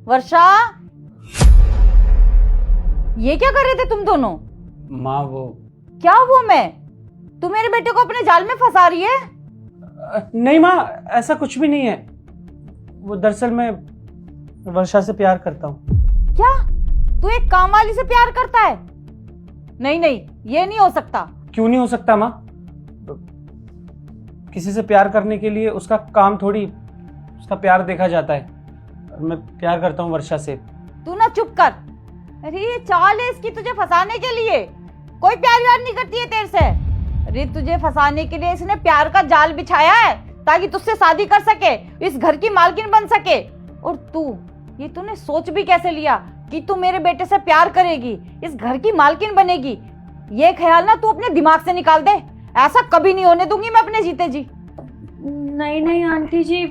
वर्षा, ये क्या कर रहे थे तुम दोनों? माँ वो क्या वो मैं? तू मेरे बेटे को अपने जाल में फंसा रही है? नहीं माँ, ऐसा कुछ भी नहीं है। वो दरअसल मैं वर्षा से प्यार करता हूँ। क्या तू एक काम वाली से प्यार करता है? नहीं नहीं, ये नहीं हो सकता। क्यों नहीं हो सकता माँ? किसी से प्यार करने के लिए उसका काम थोड़ी, उसका प्यार देखा जाता है। मैं प्यार करता हूँ वर्षा से। तू ना चुप कर। अरे ये चाल है इसकी तुझे फंसाने के लिए। कोई प्यार व्यार नहीं करती है तेरे से। अरे तुझे फंसाने के लिए इसने प्यार का जाल बिछाया है ताकि तुझसे शादी कर सके, इस घर की मालकिन बन सके। और ये तूने सोच भी कैसे लिया कि तू मेरे बेटे से प्यार करेगी, इस घर की मालकिन बनेगी? ये ख्याल ना तू अपने दिमाग से निकाल दे। ऐसा कभी नहीं होने दूंगी मैं अपने जीते जी। नहीं नहीं आंटी जी,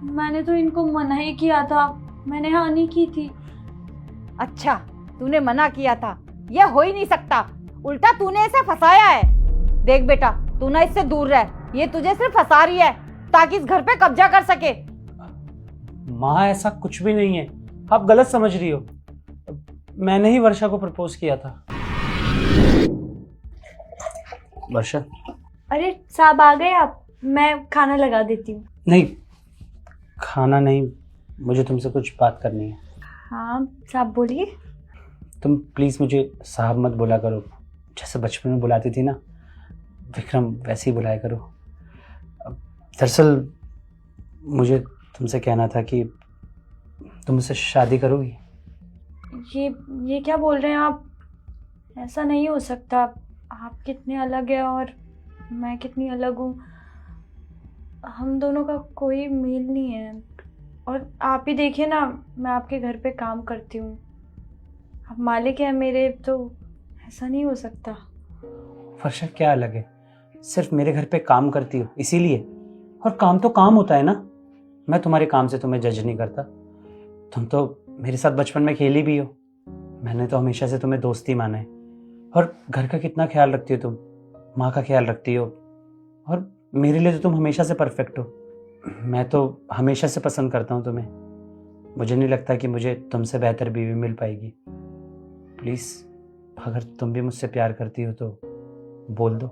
मैंने तो इनको मना ही किया था, मैंने हाँ नहीं की थी। अच्छा, तूने मना किया था? यह हो ही नहीं सकता, उल्टा तूने इसे फंसाया है। देख बेटा, तू ना इससे दूर रह, ये तुझे सिर्फ फंसा रही है ताकि इस घर पे कब्जा कर सके। माँ ऐसा कुछ भी नहीं है, आप गलत समझ रही हो। मैंने ही वर्षा को प्रपोज किया था। वर्षा। अरे साहब आ गए आप, मैं खाना लगा देती हूँ। नहीं, खाना नहीं, मुझे तुमसे कुछ बात करनी है। हाँ साहब बोलिए। तुम प्लीज़ मुझे साहब मत बोला करो, जैसे बचपन में बुलाती थी ना विक्रम, वैसे ही बुलाया करो। दरअसल मुझे तुमसे कहना था कि तुम मुझसे शादी करोगी? ये क्या बोल रहे हैं आप? ऐसा नहीं हो सकता। आप कितने अलग हैं और मैं कितनी अलग हूँ। हम दोनों का कोई मेल नहीं है। और आप ही देखिए ना, मैं आपके घर पे काम करती हूँ, आप मालिक हैं मेरे, तो ऐसा नहीं हो सकता। वर्षा क्या अलग है? सिर्फ मेरे घर पे काम करती हो इसीलिए? और काम तो काम होता है ना। मैं तुम्हारे काम से तुम्हें जज नहीं करता। तुम तो मेरे साथ बचपन में खेली भी हो। मैंने तो हमेशा से तुम्हें दोस्ती माना है। और घर का कितना ख्याल रखती हो तुम, माँ का ख्याल रखती हो। और मेरे लिए तो तुम हमेशा से परफेक्ट हो। मैं तो हमेशा से पसंद करता हूँ तुम्हें। मुझे नहीं लगता कि मुझे तुमसे बेहतर बीवी मिल पाएगी। प्लीज़, अगर तुम भी मुझसे प्यार करती हो तो बोल दो।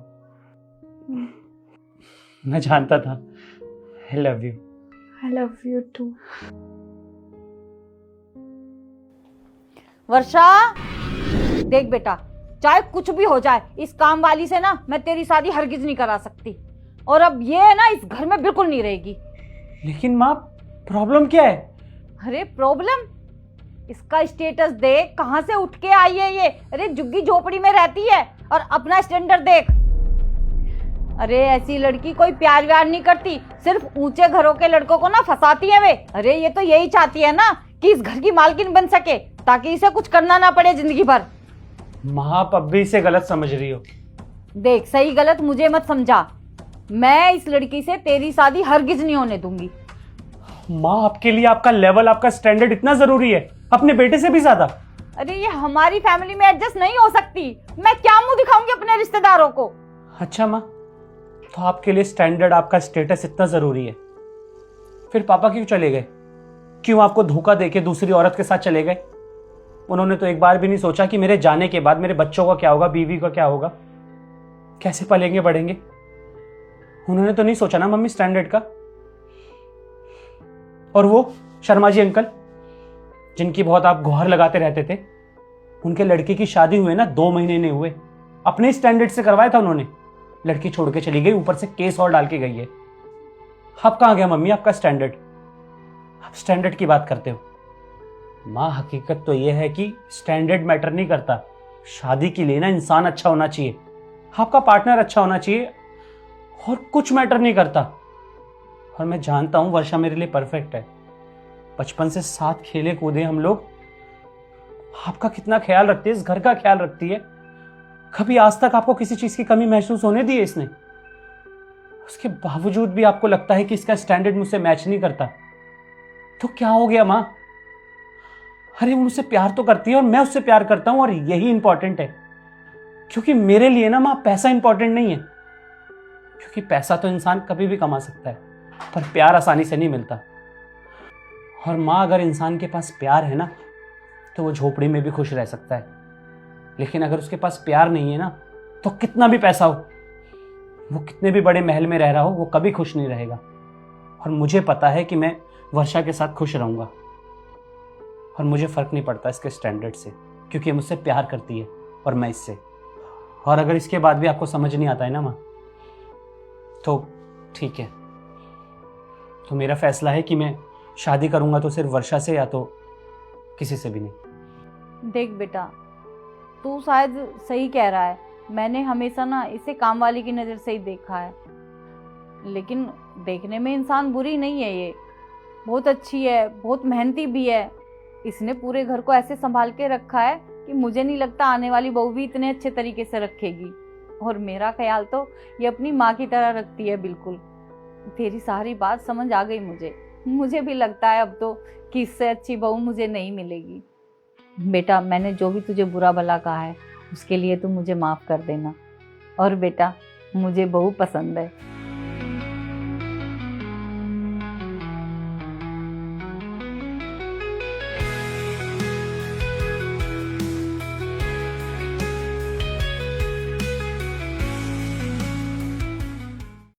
मैं जानता था। I love you. I love you too. Varsha, देख बेटा, चाहे कुछ भी हो जाए, इस काम वाली से ना मैं तेरी शादी हरगिज नहीं करा सकती। और अब ये है ना इस घर में बिल्कुल नहीं रहेगी। लेकिन माँ, प्रॉब्लम क्या है? अरे प्रॉब्लम, इसका स्टेटस देख, कहां से उठ के आई है ये। अरे झुग्गी झोपड़ी में रहती है और अपना स्टैंडर्ड देख। अरे ऐसी लड़की कोई प्यार व्यार नहीं करती, सिर्फ ऊंचे घरों के लड़कों को ना फंसाती है वे। अरे ये तो यही चाहती है ना कि इस घर की मालकिन बन सके ताकि इसे कुछ करना ना पड़े जिंदगी भर। माँ, आप अब भी इसे गलत समझ रही हो। देख, सही गलत मुझे मत समझा। मैं इस लड़की से तेरी शादी हरगिज नहीं होने दूंगी। माँ, आपके लिए आपका लेवल, आपका स्टैंडर्ड इतना जरूरी है, अपने बेटे से भी ज्यादा। अरे ये हमारी फैमिली में एडजस्ट नहीं हो सकती। मैं क्या मुंह दिखाऊंगी अपने रिश्तेदारों को? अच्छा माँ, तो आपके लिए स्टैंडर्ड, आपका स्टेटस इतना जरूरी है। फिर पापा क्यों चले गए? क्यों आपको धोखा देके दूसरी औरत के साथ चले गए? उन्होंने तो एक बार भी नहीं सोचा कि मेरे जाने के बाद मेरे बच्चों का क्या होगा, बीवी का क्या होगा, कैसे पलेंगे बढ़ेंगे। उन्होंने तो नहीं सोचा ना मम्मी स्टैंडर्ड का। और वो शर्मा जी अंकल, जिनकी बहुत आप गुहार लगाते रहते थे, उनके लड़के की शादी हुए ना 2 महीने नहीं हुए, अपने स्टैंडर्ड से करवाया था उन्होंने। लड़की छोड़ के चली गई, ऊपर से केस और डाल के गई है। अब कहां गया मम्मी आपका स्टैंडर्ड? आप स्टैंडर्ड की बात करते हो। माँ, हकीकत तो यह है कि स्टैंडर्ड मैटर नहीं करता। शादी के लिए ना इंसान अच्छा होना चाहिए, आपका पार्टनर अच्छा होना चाहिए, और कुछ मैटर नहीं करता। और मैं जानता हूं वर्षा मेरे लिए परफेक्ट है। बचपन से साथ खेले कूदे हम लोग। आपका कितना ख्याल रखती है, इस घर का ख्याल रखती है। कभी आज तक आपको किसी चीज की कमी महसूस होने दी है इसने? उसके बावजूद भी आपको लगता है कि इसका स्टैंडर्ड मुझसे मैच नहीं करता। तो क्या हो गया माँ? अरे वो मुझसे प्यार तो करती है और मैं उससे प्यार करता हूं, और यही इंपॉर्टेंट है। क्योंकि मेरे लिए ना माँ, पैसा इंपॉर्टेंट नहीं है। क्योंकि पैसा तो इंसान कभी भी कमा सकता है, पर प्यार आसानी से नहीं मिलता। और माँ, अगर इंसान के पास प्यार है ना तो वो झोपड़ी में भी खुश रह सकता है, लेकिन अगर उसके पास प्यार नहीं है ना तो कितना भी पैसा हो, वो कितने भी बड़े महल में रह रहा हो, वो कभी खुश नहीं रहेगा। और मुझे पता है कि मैं वर्षा के साथ खुश रहूंगा, और मुझे फर्क नहीं पड़ता इसके स्टैंडर्ड से, क्योंकि ये मुझसे प्यार करती है और मैं इससे। और अगर इसके बाद भी आपको समझ नहीं आता है ना माँ, तो ठीक है, तो मेरा फैसला है कि मैं शादी करूंगा तो सिर्फ वर्षा से, या तो किसी से भी नहीं। देख बेटा, तू शायद सही कह रहा है, मैंने हमेशा ना इसे काम वाली की नज़र से ही देखा है, लेकिन देखने में इंसान बुरी नहीं है, ये बहुत अच्छी है, बहुत मेहनती भी है। इसने पूरे घर को ऐसे संभाल के रखा है कि मुझे नहीं लगता आने वाली बहू भी इतने अच्छे तरीके से रखेगी। और मेरा ख्याल तो ये अपनी माँ की तरह रखती है बिल्कुल। तेरी सारी बात समझ आ गई मुझे भी लगता है अब तो कि इससे अच्छी बहू मुझे नहीं मिलेगी। बेटा, मैंने जो भी तुझे बुरा भला कहा है उसके लिए तू मुझे माफ़ कर देना। और बेटा, मुझे बहू पसंद है।